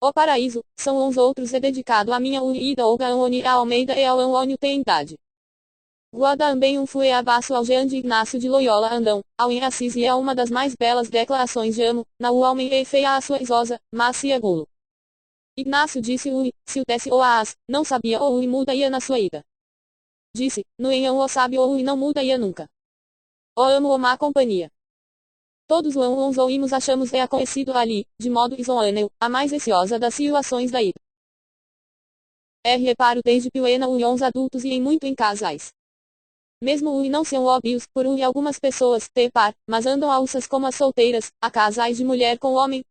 O paraíso, são uns outros é dedicado a minha ida Olga Oni a Almeida e ao Anônio tem idade. Guadambem fue abaixo ao Jean de Ignácio de Loyola Andão, ao em Assis e é uma das mais belas declarações de amo, na o homem e feia a sua isosa, mas se agulo. Ignácio disse se o desse ou as, não sabia ou muda ia na sua ida. Disse, no enhão o sabe ou não muda ia nunca. O amo o má companhia. Todos o uns oímos achamos é conhecido ali, de modo isonâneo, a mais receosa das situações da ida. Reparo desde pequena uns adultos e em muito em casais. Mesmo não são óbvios, por e algumas pessoas, ter par, mas andam alças como as solteiras, a casais de mulher com homem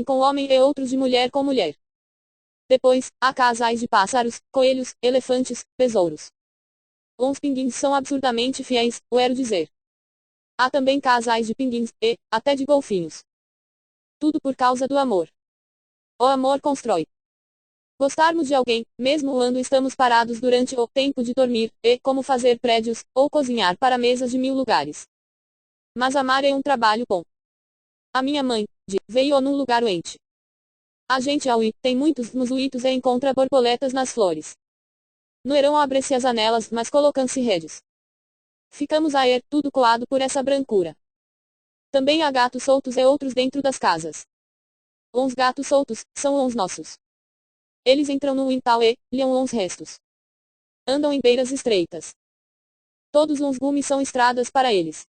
com homem e outros de mulher com mulher. Depois, há casais de pássaros, coelhos, elefantes, besouros. Uns pinguins são absurdamente fiéis, quero dizer. Há também casais de pinguins, e, até de golfinhos. Tudo por causa do amor. O amor constrói. Gostarmos de alguém, mesmo quando estamos parados durante o tempo de dormir, e como fazer prédios, ou cozinhar para mesas de 1000 lugares. Mas amar é um trabalho bom. A minha mãe, veio num lugar doente. A gente ao ir, tem muitos musuítos e encontra borboletas nas flores. No verão abre-se as anelas, mas colocam-se redes. Ficamos a ir, tudo coado por essa brancura. Também há gatos soltos e outros dentro das casas. Uns gatos soltos, são uns nossos. Eles entram no quintal e, liam uns restos. Andam em beiras estreitas. Todos uns gumes são estradas para eles.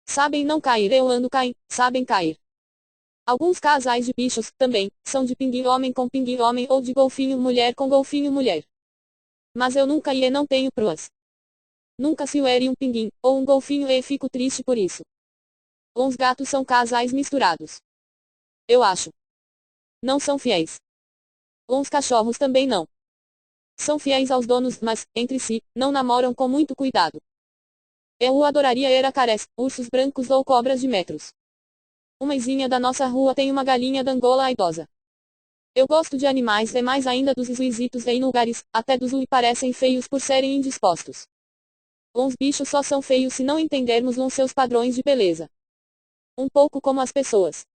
Sabem não cair e quando caem, sabem cair. Alguns casais de bichos, também, são de pinguim homem com pinguim homem ou de golfinho mulher com golfinho mulher. Mas eu nunca ia e não tenho pruas. Nunca se ere um pinguim, ou um golfinho e fico triste por isso. Uns gatos são casais misturados. Eu acho. Não são fiéis. Uns cachorros também não. São fiéis aos donos, mas, entre si, não namoram com muito cuidado. Eu adoraria eracarés, ursos brancos ou cobras de metros. Uma vizinha da nossa rua tem uma galinha d'Angola idosa. Eu gosto de animais e mais ainda dos esquisitos e inugares, até dos que parecem feios por serem indispostos. Uns bichos só são feios se não entendermos uns seus padrões de beleza. Um pouco como as pessoas.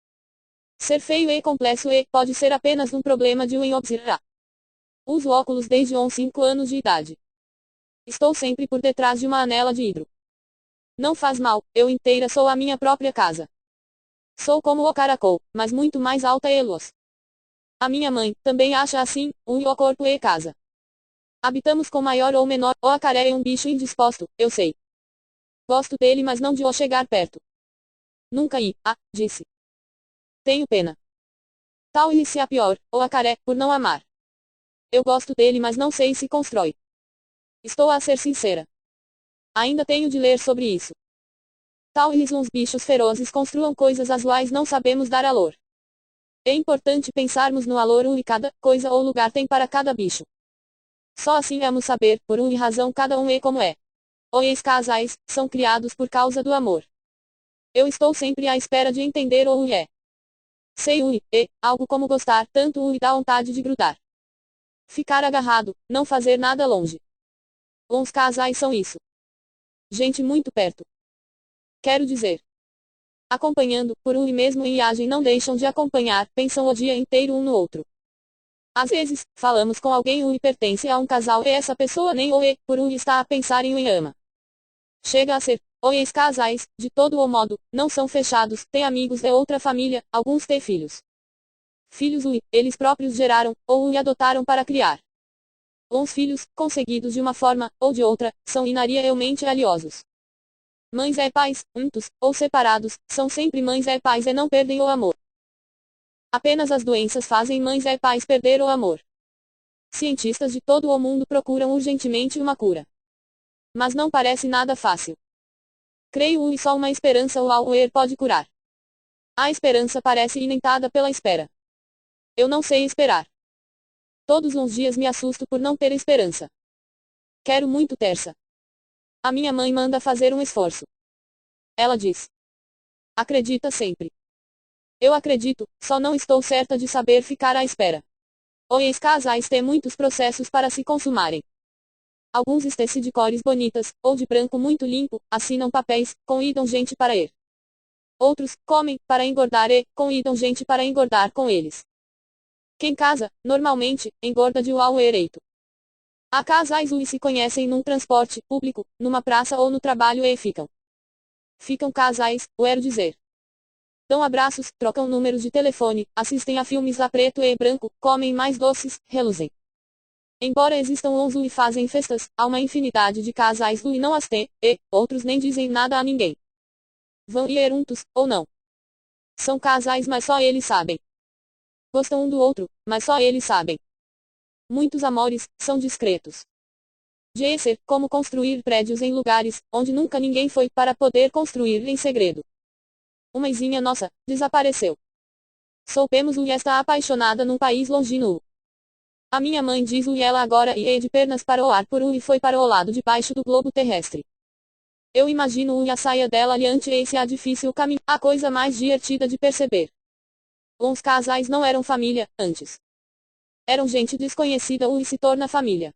Ser feio e complexo pode ser apenas um problema de um observar. Uso óculos desde uns 5 anos de idade. Estou sempre por detrás de uma anela de vidro. Não faz mal, eu inteira sou a minha própria casa. Sou como o caracol, mas muito mais alta e luz. A minha mãe também acha assim, o corpo e casa. Habitamos com maior ou menor, o acaré é um bicho indisposto, eu sei. Gosto dele mas não de o chegar perto. Nunca disse. Tenho pena. Tal e se a pior, o acaré, por não amar. Eu gosto dele mas não sei se constrói. Estou a ser sincera. Ainda tenho de ler sobre isso. Tal e uns bichos ferozes construam coisas às quais não sabemos dar valor. É importante pensarmos no valor que cada coisa ou lugar tem para cada bicho. Só assim vamos saber, por uma razão cada um é como é. Os casais, são criados por causa do amor. Eu estou sempre à espera de entender o que é. Sei algo como gostar tanto e dá vontade de grudar. Ficar agarrado, não fazer nada longe. Uns casais são isso. Gente muito perto. Quero dizer. Acompanhando, por um e mesmo em viagem não deixam de acompanhar, pensam o dia inteiro um no outro. Às vezes, falamos com alguém que pertence a um casal e essa pessoa nem por está a pensar em o ama. Chega a ser, os casais, de todo o modo, não são fechados, têm amigos e outra família, alguns têm filhos. Filhos eles próprios geraram, ou adotaram para criar. Uns filhos, conseguidos de uma forma, ou de outra, são inariamente aliosos. Mães e pais, juntos, ou separados, são sempre mães e pais e não perdem o amor. Apenas as doenças fazem mães e pais perder o amor. Cientistas de todo o mundo procuram urgentemente uma cura. Mas não parece nada fácil. Creio que só uma esperança ou algo pode curar. A esperança parece inevitável pela espera. Eu não sei esperar. Todos os dias me assusto por não ter esperança. Quero muito terça. A minha mãe manda fazer um esforço. Ela diz. Acredita sempre. Eu acredito, só não estou certa de saber ficar à espera. Os casais têm muitos processos para se consumarem. Alguns vestem-se de cores bonitas, ou de branco muito limpo, assinam papéis, convidam gente para ir. Outros, comem, para engordar e, convidam gente para engordar com eles. Quem casa, normalmente, engorda de uau ereito. Há casais que se conhecem num transporte público, numa praça ou no trabalho e ficam. Ficam casais, quero dizer. Dão abraços, trocam números de telefone, assistem a filmes a preto e branco, comem mais doces, reluzem. Embora existam uns que fazem festas, há uma infinidade de casais que não as têm, e outros nem dizem nada a ninguém. Vão ir juntos, ou não. São casais, mas só eles sabem. Gostam um do outro, mas só eles sabem. Muitos amores são discretos. De ser como construir prédios em lugares onde nunca ninguém foi para poder construir em segredo. Uma izinha nossa desapareceu. Soubemos que está apaixonada num país longínquo. A minha mãe diz que ela agora ia de pernas para o ar por e foi para o lado de baixo do globo terrestre. Eu imagino a saia dela aliante esse a difícil caminho, a coisa mais divertida de perceber. Uns casais não eram família, antes. Eram gente desconhecida e se torna família.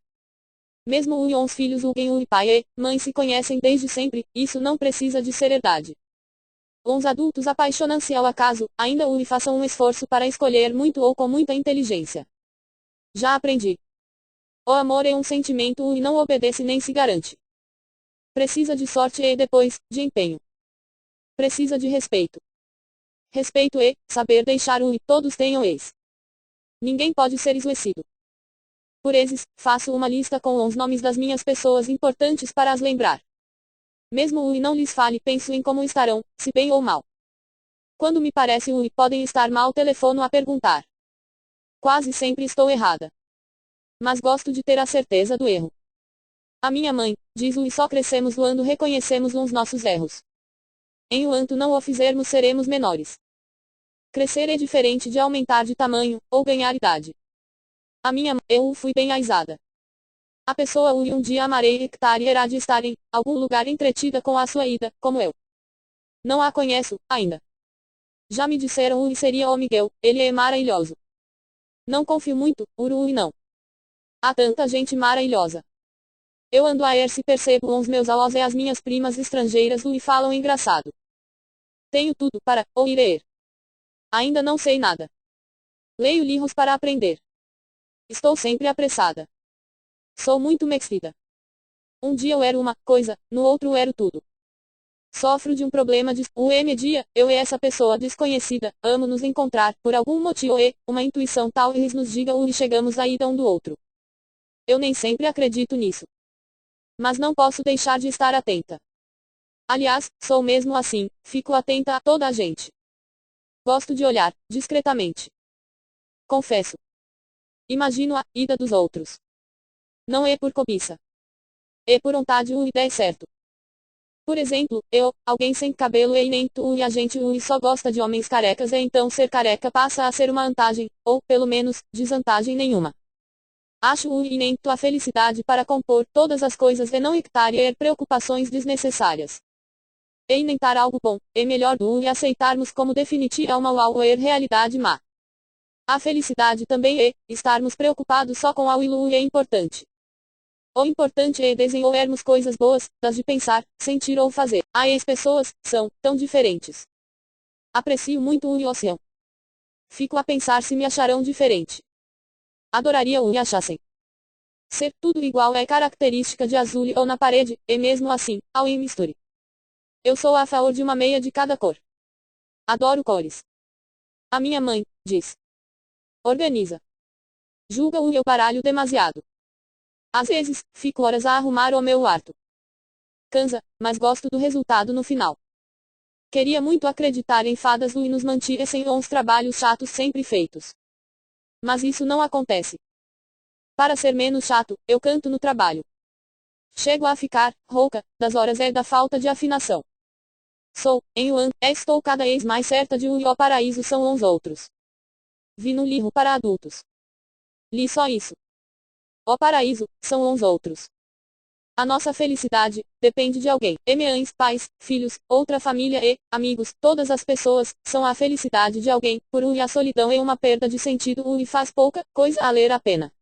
Mesmo uns filhos quem o pai e mãe se conhecem desde sempre, isso não precisa de ser verdade. Uns adultos apaixonam-se ao acaso, ainda façam um esforço para escolher muito ou com muita inteligência. Já aprendi. O amor é um sentimento e não obedece nem se garante. Precisa de sorte e depois, de empenho. Precisa de respeito. Respeito e saber deixar e todos tenham ex. Ninguém pode ser esquecido. Por esses, faço uma lista com os nomes das minhas pessoas importantes para as lembrar. Mesmo não lhes fale, penso em como estarão, se bem ou mal. Quando me parece podem estar mal, telefono a perguntar. Quase sempre estou errada. Mas gosto de ter a certeza do erro. A minha mãe diz e só crescemos quando reconhecemos os nossos erros. Enquanto não o fizermos, seremos menores. Crescer é diferente de aumentar de tamanho, ou ganhar idade. A minha mãe, eu fui bem aizada. A pessoa um dia amarei e irá de estar em algum lugar entretida com a sua ida, como eu. Não a conheço, ainda. Já me disseram e seria o Miguel, ele é maravilhoso. Não confio muito, e não. Há tanta gente maravilhosa. Eu ando a se percebo os meus avós e as minhas primas estrangeiras e falam engraçado. Tenho tudo para ouvir. Ainda não sei nada. Leio livros para aprender. Estou sempre apressada. Sou muito mexida. Um dia eu era uma coisa, no outro eu era tudo. Sofro de um problema de dia, eu e essa pessoa desconhecida, amo nos encontrar, por algum motivo e, uma intuição tal eles nos diga onde chegamos a ida um do outro. Eu nem sempre acredito nisso. Mas não posso deixar de estar atenta. Aliás, sou mesmo assim, fico atenta a toda a gente. Gosto de olhar, discretamente. Confesso. Imagino a ida dos outros. Não é por cobiça. É por vontade e der certo. Por exemplo, alguém sem cabelo e nem tu e a gente só gosta de homens carecas e então ser careca passa a ser uma vantagem, ou, pelo menos, desvantagem nenhuma. Acho inento a felicidade para compor todas as coisas e não ter preocupações desnecessárias. E inventar algo bom, é melhor do e aceitarmos como definitiva uma ou realidade má. A felicidade também é, estarmos preocupados só com algo é importante. O importante é desenvolvermos coisas boas, das de pensar, sentir ou fazer. As pessoas são tão diferentes. Aprecio muito o oceano. Fico a pensar se me acharão diferente. Adoraria o me achassem. Ser tudo igual é característica de azul ou na parede, e mesmo assim, ao em misture. Eu sou a favor de uma meia de cada cor. Adoro cores. A minha mãe diz. Organiza. Julga o eu baralho demasiado. Às vezes, fico horas a arrumar o meu quarto. Cansa, mas gosto do resultado no final. Queria muito acreditar em fadas e nos mantissem uns trabalhos chatos sempre feitos. Mas isso não acontece. Para ser menos chato, eu canto no trabalho. Chego a ficar rouca, das horas é da falta de afinação. Estou cada vez mais certa de o paraíso são os outros. Vi no livro para adultos. Li só isso. O paraíso, são os outros. A nossa felicidade, depende de alguém. Mães, pais, filhos, outra família e, amigos, todas as pessoas, são a felicidade de alguém, por e a solidão é uma perda de sentido e faz pouca coisa a ler a pena.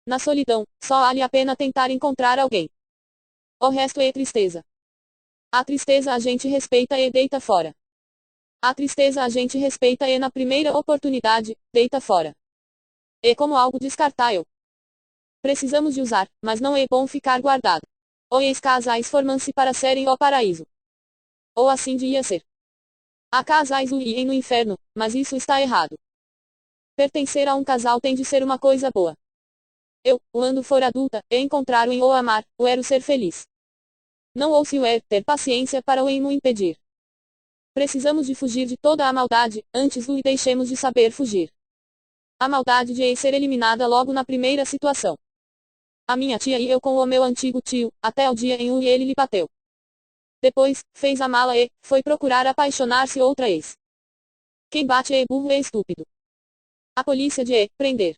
Na solidão, só vale a pena tentar encontrar alguém. O resto é tristeza. A tristeza a gente respeita e deita fora. A tristeza a gente respeita e na primeira oportunidade, deita fora. É como algo descartável. Precisamos de usar, mas não é bom ficar guardado. Ou ex casais formam-se para serem o paraíso. Ou assim devia ser. Há casais e no inferno, mas isso está errado. Pertencer a um casal tem de ser uma coisa boa. Eu, quando for adulta, encontrar o em ou amar, o o ser feliz. Não ou se o ter paciência para o em o impedir. Precisamos de fugir de toda a maldade, antes o e deixemos de saber fugir. A maldade de ser eliminada logo na primeira situação. A minha tia e eu com o meu antigo tio, até o dia em que ele lhe bateu. Depois, fez a mala e foi procurar apaixonar-se outra ex. Quem bate é burro e estúpido. A polícia de prender.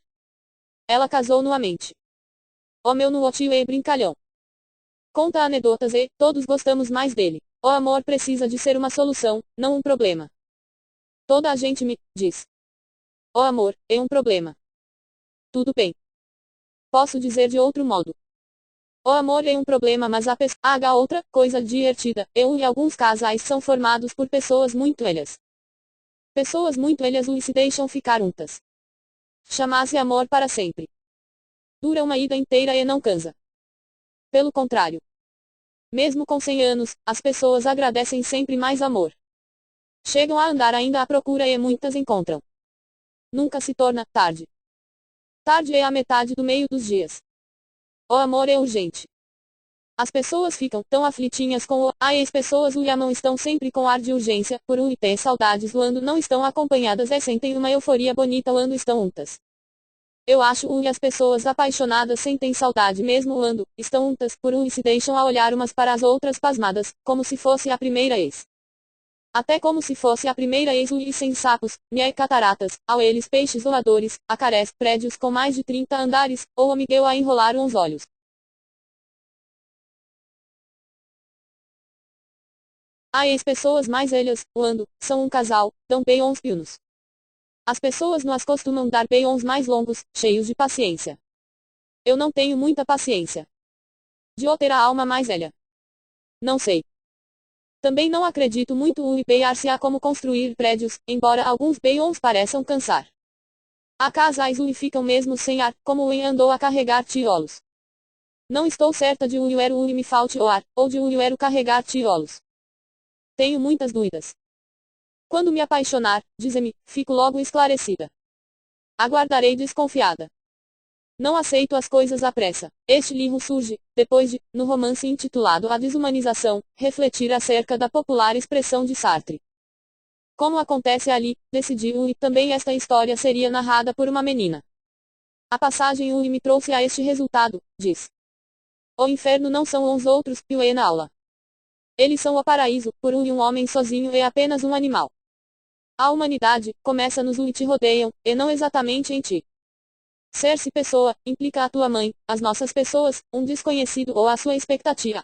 Ela casou nuamente. O meu no tio é brincalhão. Conta anedotas e todos gostamos mais dele. O amor precisa de ser uma solução, não um problema. Toda a gente me diz. O amor é um problema. Tudo bem. Posso dizer de outro modo. O amor é um problema, mas há outra coisa divertida. Eu e alguns casais são formados por pessoas muito velhas. Pessoas muito velhas e se deixam ficar juntas. Chama-se amor para sempre. Dura uma ida inteira e não cansa. Pelo contrário. Mesmo com 100 anos, as pessoas agradecem sempre mais amor. Chegam a andar ainda à procura e muitas encontram. Nunca se torna tarde. Tarde é a metade do meio dos dias. O amor é urgente. As pessoas ficam tão aflitinhas com o as pessoas o amam estão sempre com ar de urgência, por e ter saudades quando não estão acompanhadas e sentem uma euforia bonita quando estão juntas. Eu acho que as pessoas apaixonadas sentem saudade mesmo quando estão juntas por e se deixam a olhar umas para as outras pasmadas, como se fosse a primeira ex. Até como se fosse a primeira ex e sem sapos, cataratas, ao eles peixes voadores, acarés, prédios com mais de 30 andares, ou o Miguel a enrolar uns olhos. Há ex-pessoas mais velhas, quando são um casal, dão bem uns pinos. As pessoas não as costumam dar bem uns mais longos, cheios de paciência. Eu não tenho muita paciência. De ou ter a alma mais velha. Não sei. Também não acredito muito em empenhar-se a como construir prédios, embora alguns beions pareçam cansar. Há casais que ficam mesmo sem ar, como o andou a carregar tijolos. Não estou certa de o era o me falte o ar, ou de o era carregar tijolos. Tenho muitas dúvidas. Quando me apaixonar, dize-me, fico logo esclarecida. Aguardarei desconfiada. Não aceito as coisas à pressa. Este livro surge, depois de, no romance intitulado A Desumanização, refletir acerca da popular expressão de Sartre. Como acontece ali, decidiu e também esta história seria narrada por uma menina. A passagem me trouxe a este resultado, diz. O inferno não são os outros, e o na aula. Eles são o paraíso, por um homem sozinho é apenas um animal. A humanidade começa nos que te rodeiam, e não exatamente em ti. Ser-se pessoa, implica a tua mãe, as nossas pessoas, um desconhecido ou a sua expectativa.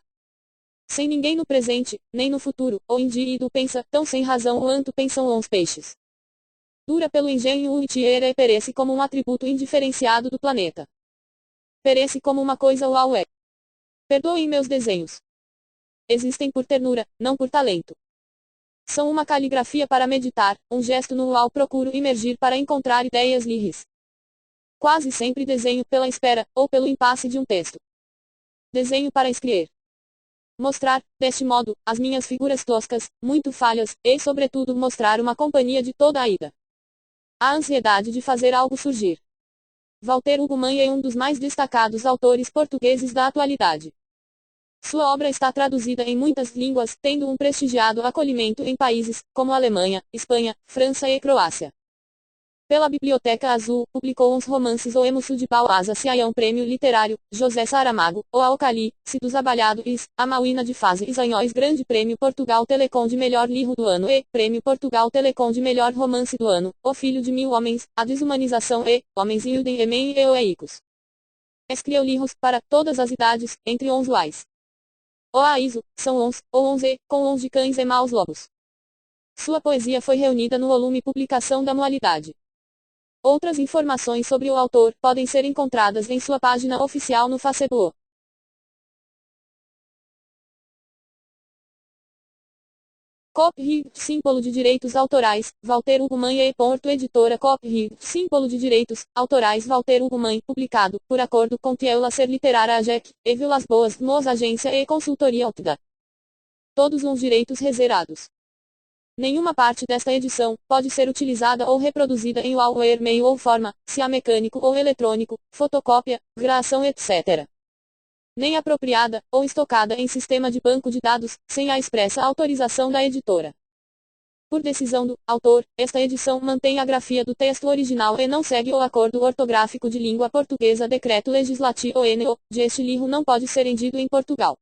Sem ninguém no presente, nem no futuro, o indivíduo pensa, tão sem razão quanto pensam os peixes. Dura pelo engenho e tierra e perece como um atributo indiferenciado do planeta. Perece como uma coisa uau é. Perdoem meus desenhos. Existem por ternura, não por talento. São uma caligrafia para meditar, um gesto no qual procuro imergir para encontrar ideias livres. Quase sempre desenho pela espera, ou pelo impasse de um texto. Desenho para escrever. Mostrar, deste modo, as minhas figuras toscas, muito falhas, e sobretudo mostrar uma companhia de toda a ida. A ansiedade de fazer algo surgir. Walter Ugumãe é um dos mais destacados autores portugueses da atualidade. Sua obra está traduzida em muitas línguas, tendo um prestigiado acolhimento em países, como Alemanha, Espanha, França e Croácia. Pela Biblioteca Azul, publicou uns romances O Emuçu de Bauasa Siaião Prêmio Literário, José Saramago, O Alcali, Se dos Abalhados, A Mauína de Fase Isanhóis Grande Prêmio Portugal Telecom de Melhor Livro do Ano e Prêmio Portugal Telecom de Melhor Romance do Ano, O Filho de Mil Homens, A Desumanização e Homens e Ilden Emen e Eicos. Escreveu livros para todas as idades, entre uns uais. O Aiso, são ons, ou onze, com ons de cães e maus lobos. Sua poesia foi reunida no volume Publicação da Mualidade. Outras informações sobre o autor podem ser encontradas em sua página oficial no Facebook. Copyright, símbolo de direitos autorais, Walter Hugo Mann e Porto Editora Copyright, símbolo de direitos autorais Walter Hugo Mann, publicado, por acordo com Tiel Lacer Literária AGEC, e Vilas Boas, Mos Agência e Consultoria Altida. Todos os direitos reservados. Nenhuma parte desta edição pode ser utilizada ou reproduzida em qualquer meio ou forma, se a mecânico ou eletrônico, fotocópia, gravação etc. Nem apropriada, ou estocada em sistema de banco de dados, sem a expressa autorização da editora. Por decisão do autor, esta edição mantém a grafia do texto original e não segue o acordo ortográfico de língua portuguesa Decreto Legislativo NO, de este livro não pode ser vendido em Portugal.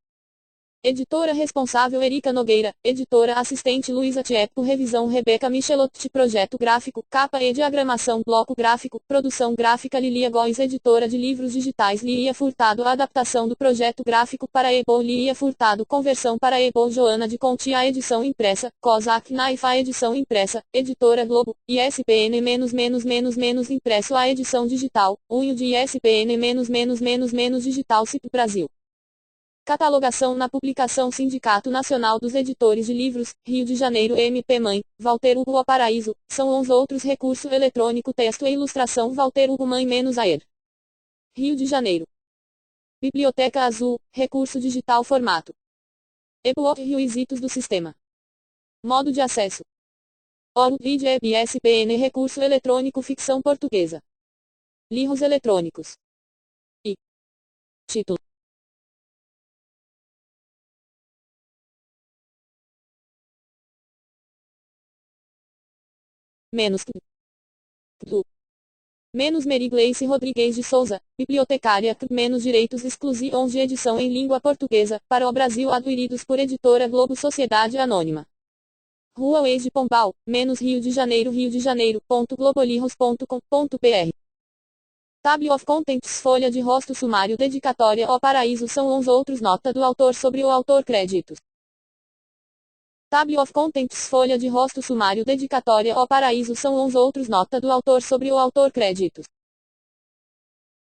Editora responsável Erika Nogueira, editora assistente Luísa Tiepo, revisão Rebeca Michelotti, projeto gráfico, capa e diagramação, bloco gráfico, produção gráfica Lilia Góes, editora de livros digitais Lilia Furtado, adaptação do projeto gráfico para e-book Lilia Furtado, conversão para e-book Joana de Conti, a edição impressa, Cosac Naifa, a edição impressa, editora Globo, ISPN impresso, a edição digital, unho de ISPN digital CIP Brasil. Catalogação na publicação Sindicato Nacional dos Editores de Livros, Rio de Janeiro MP Mãe, Walter Hugo Paraíso, são os outros recurso eletrônico texto e ilustração Walter Hugo Mãe-AER. Rio de Janeiro. Biblioteca Azul, recurso digital formato. EPUB requisitos do sistema. Modo de acesso. ORU Vídeo ISPN recurso eletrônico ficção portuguesa. Livros eletrônicos. Título. Mary Gleice Rodrigues de Souza, bibliotecária, direitos exclusivos de edição em língua portuguesa, para o Brasil adquiridos por editora Globo Sociedade Anônima. Rua Ex de Pombal, Rio de Janeiro, globolivros.com.br. Table of Contents, folha de rosto sumário dedicatória ao Paraíso são os outros nota do autor sobre o autor créditos. Table of Contents, folha de rosto sumário dedicatória ao Paraíso são os outros nota do autor sobre o autor créditos.